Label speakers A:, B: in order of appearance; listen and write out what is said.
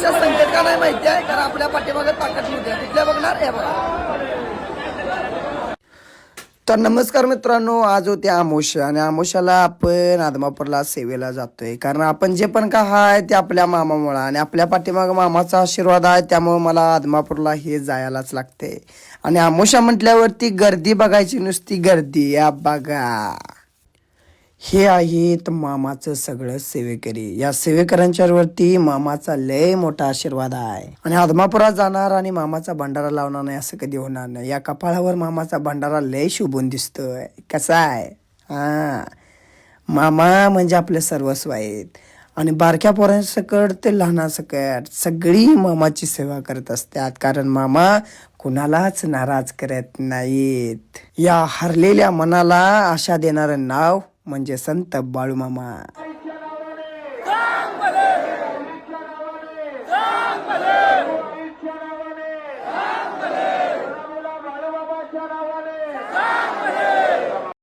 A: समस्या संकट का नाही माहिती आहे, कारण आपल्या पाठीमागे ताकद मोठी आहे. कुठल्या बघणार हे बघा. तर नमस्कार मित्रांनो, आज होते आमोशा आणि आमोशाला आपण आदमापूरला सेवेला जातोय, कारण आपण जे पण काय आहे ते आपल्या मामामुळे आणि आपल्या पाठीमाग मामाचा आशीर्वाद आहे, त्यामुळे मला आदमापूरला हे जायलाच लागते. आणि आमोशा म्हटल्यावरती गर्दी बघायची, नुसती गर्दी. या बघा, हे आहेत मामाचं सगळं सेवेकरी. या सेवेकऱ्यांच्या वरती मामाचा लय मोठा आशीर्वाद आहे. आणि आदमापुरात जाणार आणि मामाचा भंडारा लावणार नाही असं कधी होणार नाही. या कपाळावर मामाचा भंडारा लय शोभून दिसतोय. कसा आहे? हा, मामा म्हणजे आपले सर्वस्व आहेत. आणि बारक्या पोरांसकट ते लहानासकट सगळी मामाची सेवा करत असतात, कारण मामा कुणालाच नाराज करत नाहीत. या हरलेल्या मनाला आशा देणारं नाव म्हणजे संत बाळूमामा.